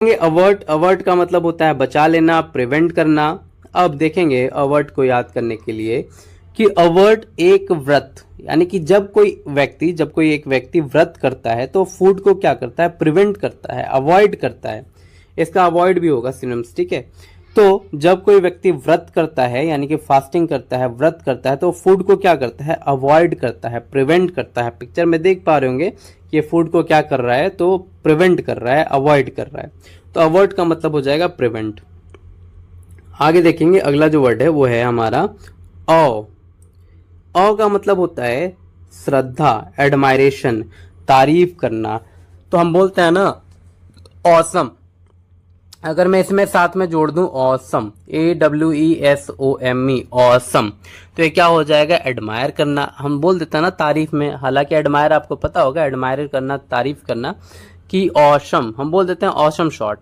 Avert, avert का मतलब होता है बचा लेना, प्रिवेंट करना। अब देखेंगे अवर्ट को याद करने के लिए कि अवर्ट एक व्रत, यानी कि जब कोई एक व्यक्ति व्रत करता है तो फूड को क्या करता है, प्रिवेंट करता है, अवॉइड करता है। इसका अवॉइड भी होगा सिनोनिम्स, ठीक है। तो जब कोई व्यक्ति व्रत करता है यानी कि फास्टिंग करता है, व्रत करता है, तो फूड को क्या करता है, अवॉइड करता है, प्रिवेंट करता है। पिक्चर में देख पा रहे होंगे कि ये फूड को क्या कर रहा है, तो प्रिवेंट कर रहा है, अवॉइड कर रहा है। तो अवॉइड का मतलब हो जाएगा प्रिवेंट। आगे देखेंगे अगला जो वर्ड है वो है हमारा ऑ। ऑ का मतलब होता है श्रद्धा, एडमायरेशन, तारीफ करना। तो हम बोलते हैं ना ऑसम, अगर मैं इसमें साथ में जोड़ दूं ऑसम, AWESOME, ऑसम, तो ये क्या हो जाएगा, एडमायर करना। हम बोल देते हैं ना तारीफ में, हालांकि एडमायर आपको पता होगा, एडमायर करना, तारीफ करना, कि ऑसम हम बोल देते हैं ऑसम शॉट।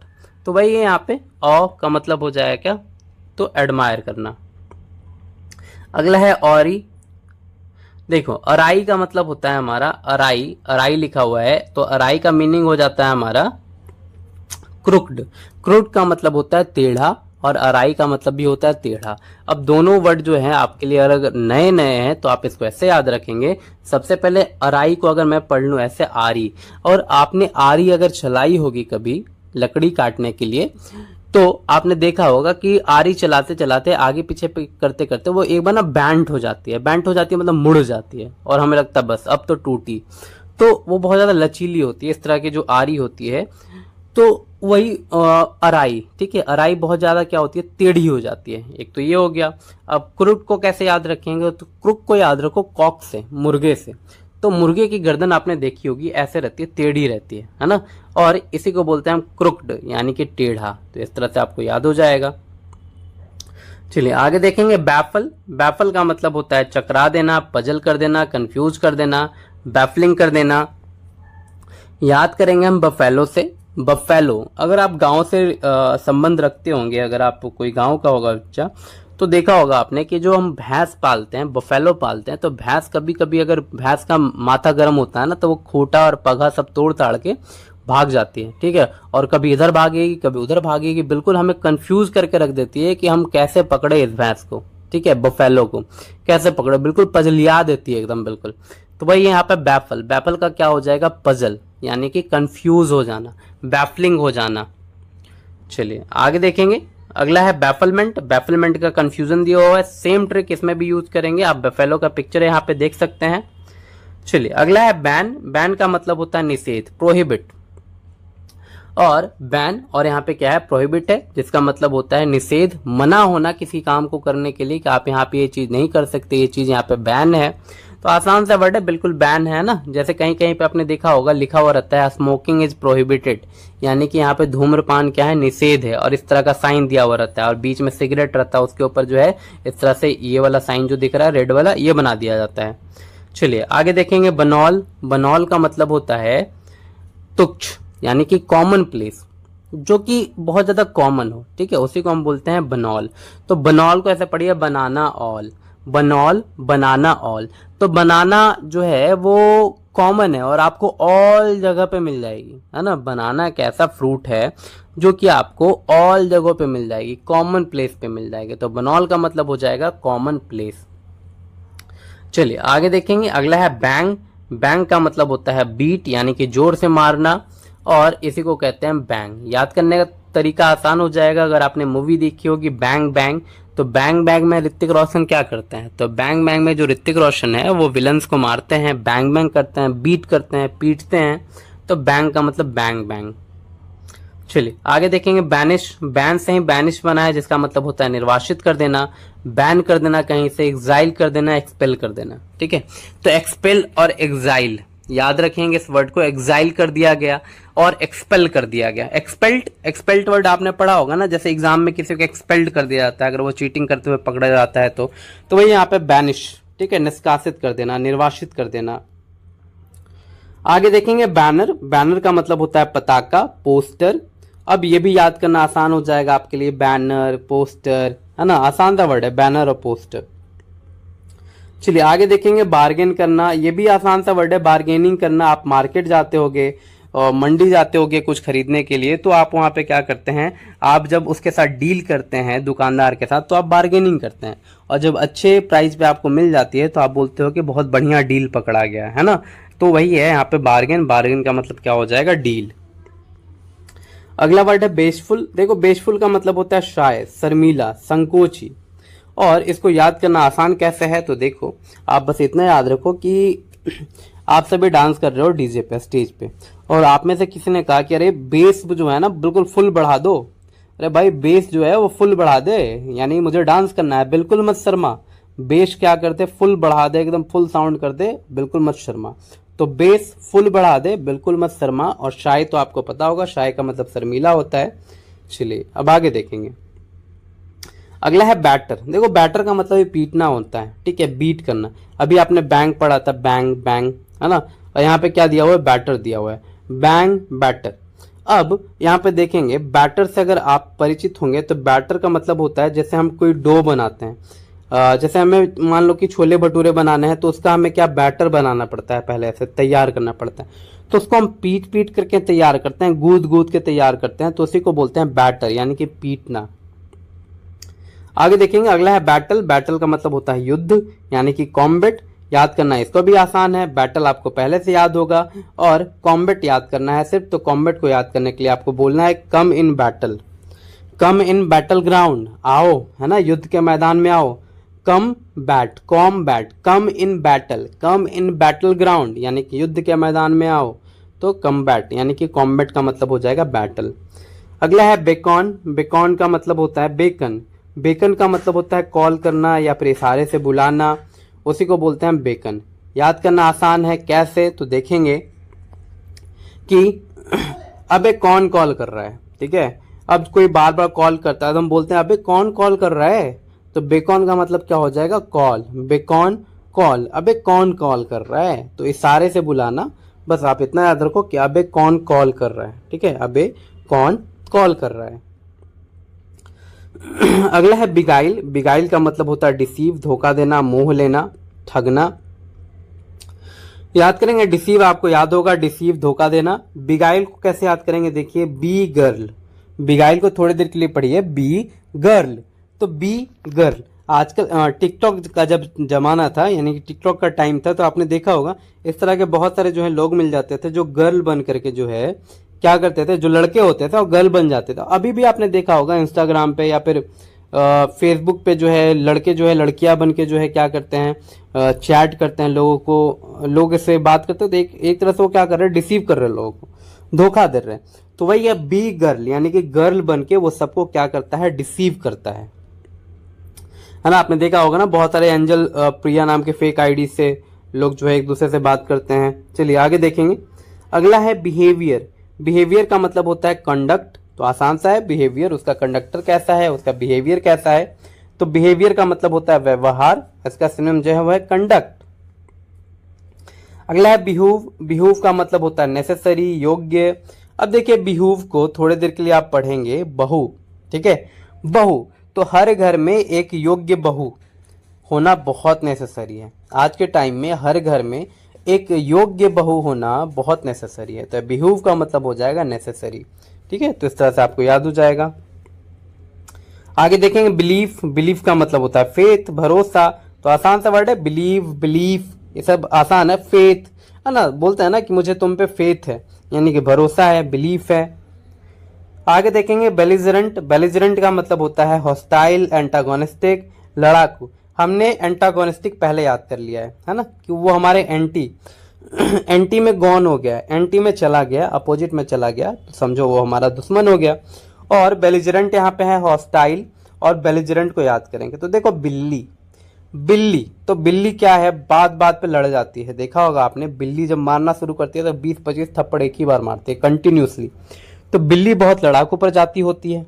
तो वही है यहाँ पे ऑ का मतलब हो जाएगा क्या, तो एडमायर करना। अगला है औरी। देखो अराई का मतलब होता है हमारा अराई, अराई लिखा हुआ है तो अराई का मीनिंग हो जाता है हमारा क्रुक्ड। क्रुक्ड का मतलब होता है टेढ़ा और अराई का मतलब भी होता है टेढ़ा। अब दोनों वर्ड जो हैं आपके लिए अगर नए नए हैं तो आप इसको ऐसे याद रखेंगे। सबसे पहले अराई को अगर मैं पढ़ लूं ऐसे आरी, और आपने आरी अगर चलाई होगी कभी लकड़ी काटने के लिए तो आपने देखा होगा कि आरी चलाते चलाते आगे पीछे करते करते वो एक बार ना बैंट हो जाती है, बैंट हो जाती है मतलब मुड़ जाती है, और हमें लगता है बस अब तो टूटी। तो वो बहुत ज्यादा लचीली होती है, इस तरह की जो आरी होती है। तो वही अराई, ठीक है, अराई बहुत ज्यादा क्या होती है, टेढ़ी हो जाती है। एक तो ये हो गया। अब क्रुक को कैसे याद रखेंगे, तो क्रुक को याद रखो कॉक से, मुर्गे से। तो मुर्गे की गर्दन आपने देखी होगी ऐसे रहती है, टेढ़ी रहती है ना, और इसी को बोलते हैं हम क्रुक्ड, यानी कि टेढ़ा। तो इस तरह से आपको याद हो जाएगा। चलिए आगे देखेंगे बैफल। बैफल का मतलब होता है चकरा देना, पजल कर देना, कंफ्यूज कर देना, बैफलिंग कर देना। याद करेंगे हम बफेलो से। बफेलो, अगर आप गांव से संबंध रखते होंगे, अगर आप कोई गांव का होगा बच्चा तो देखा होगा आपने कि जो हम भैंस पालते हैं, बफेलो पालते हैं, तो भैंस कभी कभी अगर भैंस का माथा गर्म होता है ना तो वो खूंटा और पगा सब तोड़ ताड़ के भाग जाती है, ठीक है, और कभी इधर भागेगी कभी उधर भागेगी, बिल्कुल हमें कंफ्यूज करके रख देती है कि हम कैसे पकड़े इस भैंस को, ठीक है, बफेलो को कैसे पकड़े, बिल्कुल पजलिया देती है एकदम बिल्कुल। तो भाई यहाँ पे बैफल, बैफल का क्या हो जाएगा, पजल, यानी कि कंफ्यूज हो जाना, बैफलिंग हो जाना। चलिए आगे देखेंगे अगला है बैफलमेंट। बैफलमेंट का कंफ्यूजन दिया हुआ है, सेम ट्रिक इसमें भी यूज करेंगे। आप बफेलो का पिक्चर यहाँ पे देख सकते हैं। चलिए अगला है बैन। बैन का मतलब होता है निषेध, प्रोहिबिट, और बैन और यहाँ पे क्या है, प्रोहिबिट है, जिसका मतलब होता है निषेध, मना होना किसी काम को करने के लिए कि आप यहाँ पे ये चीज नहीं कर सकते, ये चीज यहाँ पे बैन है। तो आसान सा वर्ड है, बिल्कुल बैन है ना। जैसे कहीं कहीं पे आपने देखा होगा लिखा हुआ रहता है स्मोकिंग इज प्रोहिबिटेड, यानी कि यहाँ पे धूम्रपान क्या है, निषेध है, और इस तरह का साइन दिया हुआ रहता है, और बीच में सिगरेट रहता है, उसके ऊपर जो है इस तरह से ये वाला साइन जो दिख रहा है रेड वाला, ये बना दिया जाता है। चलिए आगे देखेंगे बनौल। बनौल का मतलब होता है तुच्छ, यानी कि कॉमन प्लेस, जो कि बहुत ज्यादा कॉमन हो, ठीक है, उसी को हम बोलते हैं बनौल। तो बनौल को ऐसे पढ़िए बनाना ऑल, बनौल बनाना ऑल। तो बनाना जो है वो कॉमन है और आपको ऑल जगह पे मिल जाएगी, है ना। बनाना एक ऐसा फ्रूट है जो कि आपको ऑल जगहों पे मिल जाएगी, कॉमन प्लेस पे मिल जाएगी। तो बनौल का मतलब हो जाएगा कॉमन प्लेस। चलिए आगे देखेंगे अगला है बैंग। बैंग का मतलब होता है बीट, यानी कि जोर से मारना, और इसी को कहते हैं बैंग। याद करने का तरीका आसान हो जाएगा, अगर आपने मूवी देखी होगी बैंग बैंग, तो बैंग बैंग में ऋतिक रोशन क्या करते हैं, तो बैंग बैंग में जो ऋतिक रोशन है वो विलन्स को मारते हैं, बैंग बैंग करते हैं, बीट करते हैं, पीटते हैं। तो बैंग का मतलब बैंग बैंग। चलिए आगे देखेंगे बैनिश। बैन से ही बैनिश बना है, जिसका मतलब होता है निर्वासित कर देना, बैन कर देना कहीं से, एक्साइल कर देना, एक्सपेल कर देना, ठीक है। तो एक्सपेल और एक्साइल याद रखेंगे, इस वर्ड को एक्साइल कर दिया गया और एक्सपेल कर दिया गया। एक्सपेल्ड, एक्सपेल्ड वर्ड आपने पढ़ा होगा ना, जैसे एग्जाम में किसी को एक्सपेल्ड कर दिया जाता है अगर वो चीटिंग करते हुए पकड़ा जाता है तो वही यहाँ पे बैनिश, ठीक है, निष्कासित कर देना, निर्वासित कर देना। आगे देखेंगे बैनर। बैनर का मतलब होता है पताका, पोस्टर। अब ये भी याद करना आसान हो जाएगा आपके लिए, बैनर पोस्टर, है ना, आसान सा वर्ड है बैनर और पोस्टर। चलिए आगे देखेंगे बार्गेन करना। ये भी आसान सा वर्ड है, बार्गेनिंग करना। आप मार्केट जाते होगे मंडी जाते होगे कुछ खरीदने के लिए, तो आप वहाँ पे क्या करते हैं, आप जब उसके साथ डील करते हैं दुकानदार के साथ, तो आप बार्गेनिंग करते हैं, और जब अच्छे प्राइस पे आपको मिल जाती है तो आप बोलते हो कि बहुत बढ़िया डील पकड़ा गया है ना। तो वही है यहाँ पे बार्गेन, बार्गेन का मतलब क्या हो जाएगा, डील। अगला वर्ड है बेशफुल। देखो बेशफुल का मतलब होता है शाय, शर्मीला, संकोची, और इसको याद करना आसान कैसे है, तो देखो आप बस इतना याद रखो कि आप सभी डांस कर रहे हो डीजे पे, स्टेज पे, और आप में से किसी ने कहा कि अरे बेस जो है ना बिल्कुल फुल बढ़ा दो। अरे भाई बेस जो है वो फुल बढ़ा दे, यानी मुझे डांस करना है, बिल्कुल मत शर्मा। बेस क्या करते, फुल बढ़ा दे, एकदम फुल साउंड कर दे, बिल्कुल मत शर्मा। तो बेस फुल बढ़ा दे, बिल्कुल मत शर्मा। और शाय तो आपको पता होगा, शाय का मतलब शर्मीला होता है। चलिए अब आगे देखेंगे। अगला है बैटर। देखो बैटर का मतलब ही पीटना होता है, ठीक है, बीट करना। अभी आपने बैंग पढ़ा था, बैंग बैंग, है ना, और यहाँ पे क्या दिया हुआ है, बैटर दिया हुआ है, बैंग बैटर। अब यहाँ पे देखेंगे बैटर से अगर आप परिचित होंगे तो बैटर का मतलब होता है जैसे हम कोई डो बनाते हैं, जैसे हमें मान लो कि छोले भटूरे बनाने हैं, तो उसका हमें क्या बैटर बनाना पड़ता है, पहले से तैयार करना पड़ता है। तो उसको हम पीट पीट करके तैयार करते हैं, गूद गूद के तैयार करते हैं, तो उसी को बोलते हैं बैटर, यानी कि पीटना। आगे देखेंगे अगला है बैटल। बैटल का मतलब होता है युद्ध, यानी कि कॉम्बैट। याद करना इसको भी आसान है, बैटल आपको पहले से याद होगा, और कॉम्बैट याद करना है सिर्फ। तो कॉम्बैट को याद करने के लिए आपको बोलना है come in battle, come in battle ground, आओ, है ना, युद्ध के मैदान में आओ। Come bat, combat, come in battle, come in battle ground, यानी कि युद्ध के मैदान में आओ। तो कम्बैट यानी कि कॉम्बैट का मतलब हो जाएगा बैटल। अगला है बेकॉन। बेकॉन का मतलब होता है बेकन। बेकन का मतलब होता है कॉल करना या फिर इशारे से बुलाना, उसी को बोलते हैं बेकन। याद करना आसान है, कैसे, तो देखेंगे कि अबे कौन कॉल कर रहा है, ठीक है। अब कोई बार बार कॉल करता है तो हम बोलते हैं अबे कौन कॉल कर रहा है, तो बेकॉन का मतलब क्या हो जाएगा, कॉल। बेकॉन कॉल, अबे कौन कॉल कर रहा है, तो इशारे से बुलाना। बस आप इतना याद रखो कि अबे कौन कॉल कर रहा है, ठीक है, अबे कौन कॉल कर रहा है। अगला है बिगाइल। बिगाइल का मतलब होता है डिसीव, धोखा देना, मोह लेना, ठगना। याद करेंगे डिसीव आपको याद होगा, डिसीव धोखा देना। बिगाइल को कैसे याद करेंगे, देखिए बी गर्ल। बिगाइल को थोड़ी देर के लिए पढ़िए, बी गर्ल। तो बी गर्ल, आजकल टिकटॉक का जब जमाना था, यानी कि टिकटॉक का टाइम था, तो आपने देखा होगा इस तरह के बहुत सारे जो है लोग मिल जाते थे जो गर्ल बन करके जो है क्या करते थे, जो लड़के होते थे और गर्ल बन जाते थे। अभी भी आपने देखा होगा इंस्टाग्राम पे या फिर फेसबुक पे जो है लड़के जो है लड़कियां बन के जो है क्या करते हैं, चैट करते हैं लोगों को, लोग से बात करते हैं, तो एक तरह से वो क्या कर रहे हैं, डिसीव कर रहे हैं लोगों को, धोखा दे रहे हैं। तो वही है बी गर्ल, यानी कि गर्ल बन के वो सबको क्या करता है, डिसीव करता है ना। आपने देखा होगा ना बहुत सारे एंजल प्रिया नाम के फेक आईडी से लोग जो है एक दूसरे से बात करते हैं। चलिए आगे देखेंगे। अगला है बिहेवियर। बिहेवियर का मतलब होता है कंडक्ट। तो आसान सा है, बिहेवियर, उसका कंडक्टर कैसा है, उसका बिहेवियर कैसा है। तो बिहेवियर का मतलब होता है व्यवहार, इसका सिनोनिम जो है वह है कंडक्ट। अगला है बिहूव। बिहूव का मतलब होता है नेसेसरी, योग्य। अब देखिए बिहूव को थोड़ी देर के लिए आप पढ़ेंगे बहू, ठीक है, बहू। तो हर घर में एक योग्य बहू होना बहुत नेसेसरी है। आज के टाइम में हर घर में एक योग्य बहू होना बहुत नेसेसरी है। तो बिहूव का मतलब हो जाएगा नेसेसरी, ठीक है। तो इस तरह से आपको याद हो जाएगा। आगे देखेंगे बिलीफ। बिलीफ का मतलब होता है फेथ, भरोसा। तो आसान सा वर्ड है बिलीव, बिलीफ, ये सब आसान है। फेथ है ना, बोलते हैं ना कि मुझे तुम पे फेथ है, यानी कि भरोसा है, बिलीफ है। आगे देखेंगे बेलिजरेंट। बेलिजरेंट का मतलब होता है हॉस्टाइल, एंटागोनिस्टिक, लड़ाकू। हमने एंटागोनिस्टिक पहले याद कर लिया है ना, कि वो हमारे एंटी एंटी में गॉन हो गया, एंटी में चला गया, अपोजिट में चला गया, तो समझो वो हमारा दुश्मन हो गया। और बेलिजरेंट यहाँ पे है हॉस्टाइल, और बेलिजरेंट को याद करेंगे तो देखो बिल्ली। बिल्ली, तो बिल्ली क्या है, बात बात पे लड़ जाती है। देखा होगा आपने, बिल्ली जब मारना शुरू करती है तो 20-25 थप्पड़ एक ही बार मारती है कंटिन्यूसली। तो बिल्ली बहुत लड़ाकू प्रजाति होती है।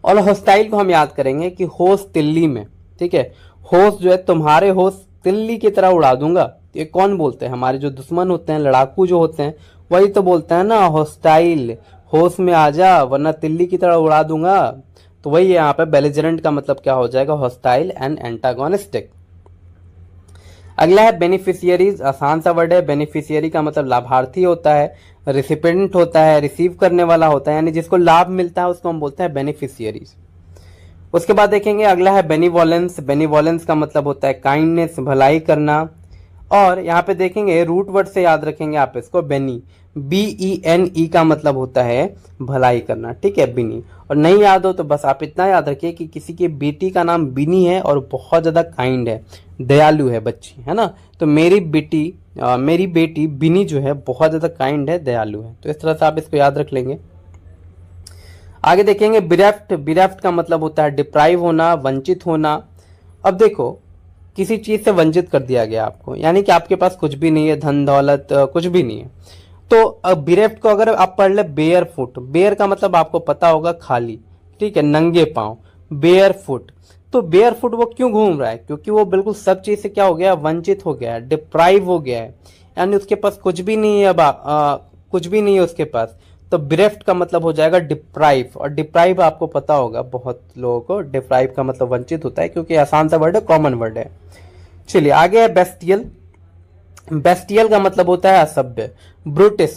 और हॉस्टाइल को हम याद करेंगे कि होश तिल्ली में, ठीक है, होश जो है तुम्हारे होश तिल्ली की तरह उड़ा दूंगा। ये कौन बोलते हैं, हमारे जो दुश्मन होते हैं, लड़ाकू जो होते हैं, वही तो बोलते हैं ना हॉस्टाइल, होश में आ जा वरना तिल्ली की तरह उड़ा दूंगा। तो वही है यहाँ पे बेलिजरेंट का मतलब क्या हो जाएगा, हॉस्टाइल एंड एंटागोनिस्टिक। अगला है बेनिफिशियरीज। आसान सा वर्ड है। बेनिफिशियरी का मतलब लाभार्थी होता है। रिसिपेंट होता है, रिसीव करने वाला होता है, यानी जिसको लाभ मिलता है उसको हम बोलते हैं बेनिफिशियरीज। उसके बाद देखेंगे अगला है बेनिवोलेंस। बेनिवोलेंस का मतलब होता है काइंडनेस, भलाई करना। और यहाँ पे देखेंगे रूट वर्ड से याद रखेंगे आप इसको, बेनी, BENE का मतलब होता है भलाई करना, ठीक है, बिनी। और नहीं याद हो तो बस आप इतना याद रखिए कि किसी की बेटी का नाम बिनी है और बहुत ज्यादा काइंड है, दयालु है बच्ची, है ना। तो मेरी बेटी बिनी जो है बहुत ज्यादा काइंड है, दयालु है। तो इस तरह से आप इसको याद रख लेंगे। आगे देखेंगे बिरेफ्ट। बिरेफ्ट का मतलब होता है डिप्राइव होना, वंचित होना। अब देखो, किसी चीज से वंचित कर दिया गया आपको, यानी कि आपके पास कुछ भी नहीं है, धन दौलत कुछ भी नहीं है। तो अब बिरेफ्ट को अगर आप पढ़ ले बेयर फुट, बेयर का मतलब आपको पता होगा खाली, ठीक है, नंगे पांव, बेयर फुट। तो बेयर फुट वो क्यों घूम रहा है? क्योंकि वो बिल्कुल सब चीज से क्या हो गया, वंचित हो गया है, डिप्राइव हो गया है, यानी उसके पास कुछ भी नहीं है। अब कुछ भी नहीं है उसके पास। तो बिरेफ्ट का मतलब हो जाएगा डिप्राइव। और डिप्राइव आपको पता होगा, बहुत लोगों को डिप्राइव का मतलब वंचित होता है, क्योंकि आसान सा वर्ड है, कॉमन वर्ड है। चलिए आगे है बेस्टियल। बेस्टियल का मतलब होता है असभ्य, ब्रूटिस।